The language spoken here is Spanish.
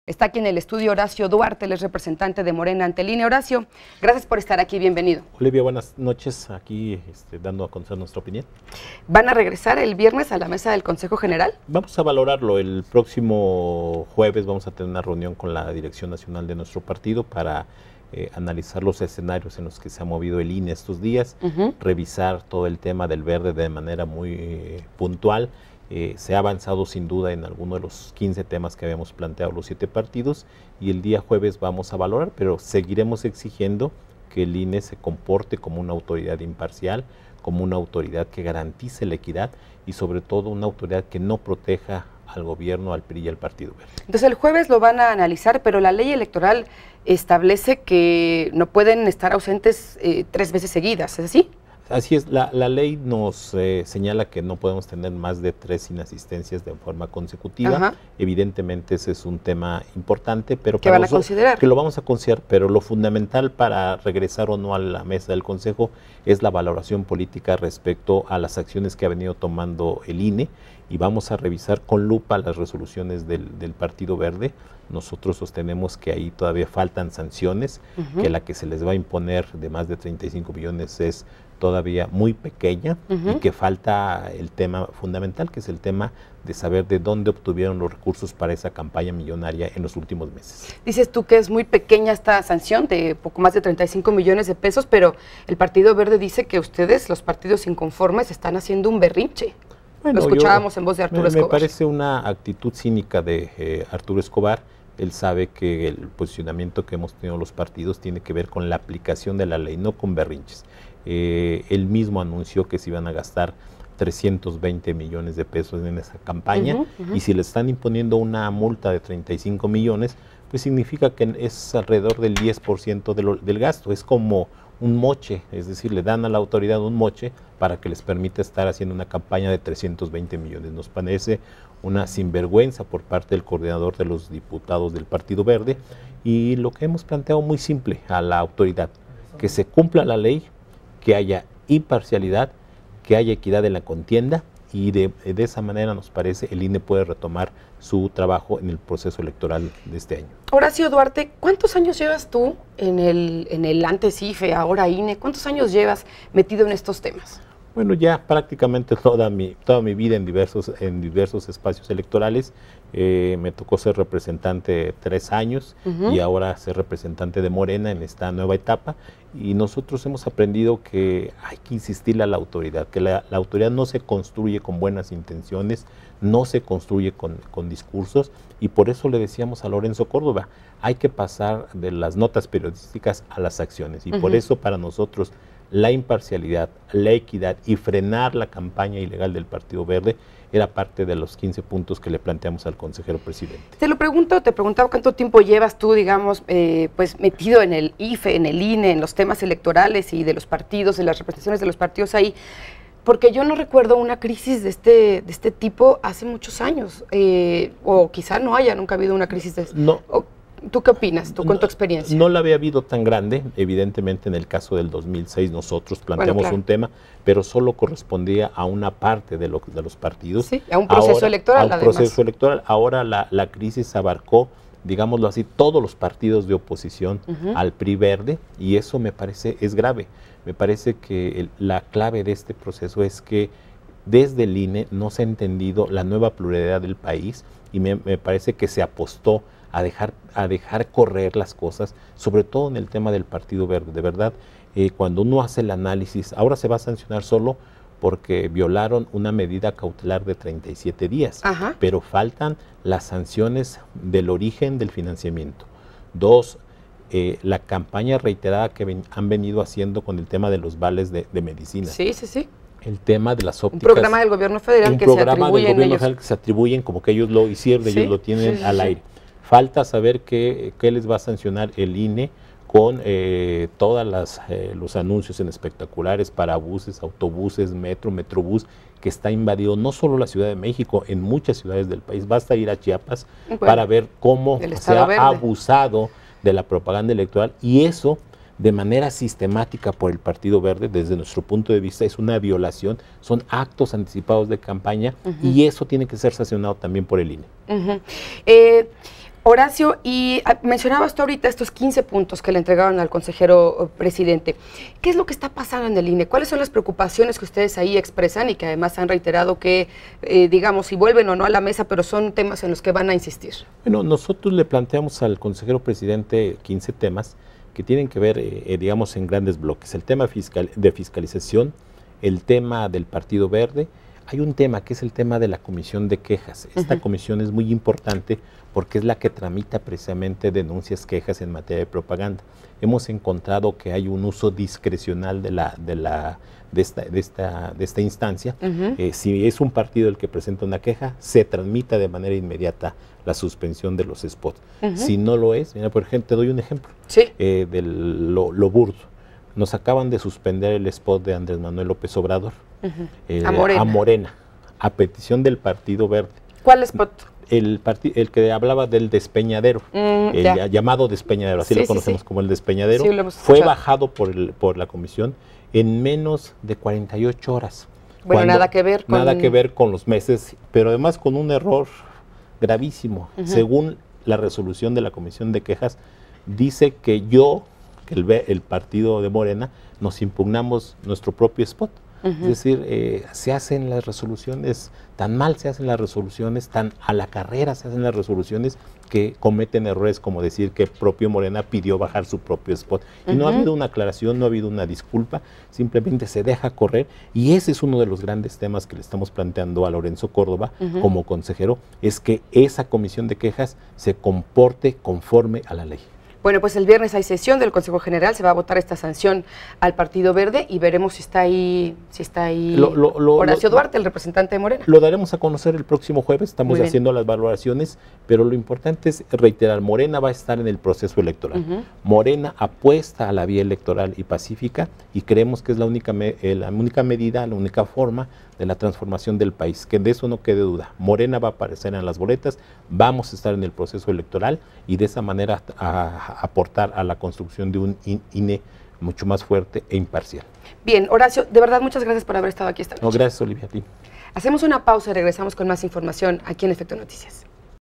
Está aquí en el estudio Horacio Duarte, él es representante de Morena ante el INE. Horacio, gracias por estar aquí, bienvenido. Olivia, buenas noches, aquí dando a conocer nuestra opinión. ¿Van a regresar el viernes a la mesa del Consejo General? Vamos a valorarlo, el próximo jueves vamos a tener una reunión con la dirección nacional de nuestro partido para analizar los escenarios en los que se ha movido el INE estos días, revisar todo el tema del verde de manera muy puntual. Se ha avanzado sin duda en alguno de los 15 temas que habíamos planteado los 7 partidos y el día jueves vamos a valorar, pero seguiremos exigiendo que el INE se comporte como una autoridad imparcial, como una autoridad que garantice la equidad y sobre todo una autoridad que no proteja al gobierno, al PRI y al Partido Verde. Entonces el jueves lo van a analizar, pero la ley electoral establece que no pueden estar ausentes 3 veces seguidas, ¿es así? Así es, la ley nos señala que no podemos tener más de 3 inasistencias de forma consecutiva. Ajá. Evidentemente ese es un tema importante, pero ¿qué van a considerar? Que lo vamos a considerar, pero lo fundamental para regresar o no a la mesa del Consejo es la valoración política respecto a las acciones que ha venido tomando el INE y vamos a revisar con lupa las resoluciones del Partido Verde. Nosotros sostenemos que ahí todavía faltan sanciones, que la que se les va a imponer de más de 35 millones es todavía muy pequeña y que falta el tema fundamental, que es el tema de saber de dónde obtuvieron los recursos para esa campaña millonaria en los últimos meses. Dices tú que es muy pequeña esta sanción de poco más de 35 millones de pesos, pero el Partido Verde dice que ustedes, los partidos inconformes, están haciendo un berrinche. Bueno, lo escuchábamos en voz de Arturo Escobar. Me parece una actitud cínica de Arturo Escobar. Él sabe que el posicionamiento que hemos tenido los partidos tiene que ver con la aplicación de la ley, no con berrinches. Él mismo anunció que se iban a gastar 320 millones de pesos en esa campaña y si le están imponiendo una multa de 35 millones, pues significa que es alrededor del 10% del gasto. Es como un moche, es decir, le dan a la autoridad un moche para que les permita estar haciendo una campaña de 320 millones. Nos parece una sinvergüenza por parte del coordinador de los diputados del Partido Verde y lo que hemos planteado muy simple a la autoridad, que se cumpla la ley, que haya imparcialidad, que haya equidad en la contienda y de esa manera nos parece el INE puede retomar su trabajo en el proceso electoral de este año. Horacio Duarte, ¿cuántos años llevas tú en el antes IFE, ahora INE? ¿Cuántos años llevas metido en estos temas? Bueno, ya prácticamente toda mi vida en diversos espacios electorales. Me tocó ser representante 3 años y ahora ser representante de Morena en esta nueva etapa. Y nosotros hemos aprendido que hay que insistirle a la autoridad, que la autoridad no se construye con buenas intenciones, no se construye con discursos. Y por eso le decíamos a Lorenzo Córdoba, hay que pasar de las notas periodísticas a las acciones. Y por eso para nosotros la imparcialidad, la equidad y frenar la campaña ilegal del Partido Verde era parte de los 15 puntos que le planteamos al consejero presidente. Te preguntaba cuánto tiempo llevas tú, digamos, pues metido en el IFE, en el INE, en los temas electorales y de los partidos, en las representaciones de los partidos ahí, porque yo no recuerdo una crisis de este tipo hace muchos años, o quizá no haya nunca habido una crisis de este. No. ¿Tú qué opinas, tú con tu experiencia? No la había habido tan grande, evidentemente en el caso del 2006 nosotros planteamos un tema, pero solo correspondía a una parte de los partidos. Sí, a un proceso electoral además. Proceso electoral. Ahora la crisis abarcó, digámoslo así, todos los partidos de oposición al PRI Verde y eso me parece es grave. Me parece que la clave de este proceso es que desde el INE no se ha entendido la nueva pluralidad del país y me parece que se apostó a dejar correr las cosas, sobre todo en el tema del Partido Verde. De verdad, cuando uno hace el análisis, ahora se va a sancionar solo porque violaron una medida cautelar de 37 días, pero faltan las sanciones del origen del financiamiento. 2, la campaña reiterada que han venido haciendo con el tema de los vales de medicina. Sí. El tema de las ópticas. Un programa del gobierno federal que se atribuyen como que ellos lo hicieron, ellos lo tienen al aire. Falta saber qué les va a sancionar el INE con todos los anuncios en espectaculares para buses, autobuses, metrobús, que está invadido no solo la Ciudad de México, en muchas ciudades del país. Basta ir a Chiapas para ver cómo se ha abusado de la propaganda electoral y eso de manera sistemática por el Partido Verde, desde nuestro punto de vista, es una violación, son actos anticipados de campaña y eso tiene que ser sancionado también por el INE. Horacio, y mencionabas tú ahorita estos 15 puntos que le entregaron al consejero presidente. ¿Qué es lo que está pasando en el INE? ¿Cuáles son las preocupaciones que ustedes ahí expresan y que además han reiterado que, digamos, si vuelven o no a la mesa, pero son temas en los que van a insistir? Bueno, nosotros le planteamos al consejero presidente 15 temas que tienen que ver, digamos, en grandes bloques. El tema de fiscalización, el tema del Partido Verde. Hay un tema que es el tema de la comisión de quejas. Esta comisión es muy importante porque es la que tramita precisamente denuncias, quejas en materia de propaganda. Hemos encontrado que hay un uso discrecional de esta instancia. Si es un partido el que presenta una queja, se tramita de manera inmediata la suspensión de los spots. Si no lo es, mira, por ejemplo, te doy un ejemplo de lo burdo. Nos acaban de suspender el spot de Andrés Manuel López Obrador a Morena, a petición del Partido Verde. ¿Cuál spot? El que hablaba del despeñadero, llamado despeñadero, así lo conocemos como el despeñadero, fue bajado por la comisión en menos de 48 horas. Bueno, nada que ver con... Nada que ver con los meses, pero además con un error gravísimo. Según la resolución de la comisión de quejas, dice que el partido de Morena, nos impugnamos nuestro propio spot. Es decir, se hacen las resoluciones, tan mal se hacen las resoluciones, tan a la carrera se hacen las resoluciones que cometen errores como decir que propio Morena pidió bajar su propio spot. Y no ha habido una aclaración, no ha habido una disculpa, simplemente se deja correr. Y ese es uno de los grandes temas que le estamos planteando a Lorenzo Córdoba como consejero, es que esa comisión de quejas se comporte conforme a la ley. Bueno, pues el viernes hay sesión del Consejo General, se va a votar esta sanción al Partido Verde y veremos si está ahí, Horacio Duarte, el representante de Morena. Lo daremos a conocer el próximo jueves, estamos haciendo las valoraciones, pero lo importante es reiterar, Morena va a estar en el proceso electoral. Morena apuesta a la vía electoral y pacífica y creemos que es la única medida, la única forma de la transformación del país, que de eso no quede duda. Morena va a aparecer en las boletas, vamos a estar en el proceso electoral y de esa manera aportar a la construcción de un INE mucho más fuerte e imparcial. Bien, Horacio, de verdad muchas gracias por haber estado aquí esta noche. No, gracias, Olivia, a ti. Hacemos una pausa y regresamos con más información aquí en Efecto Noticias.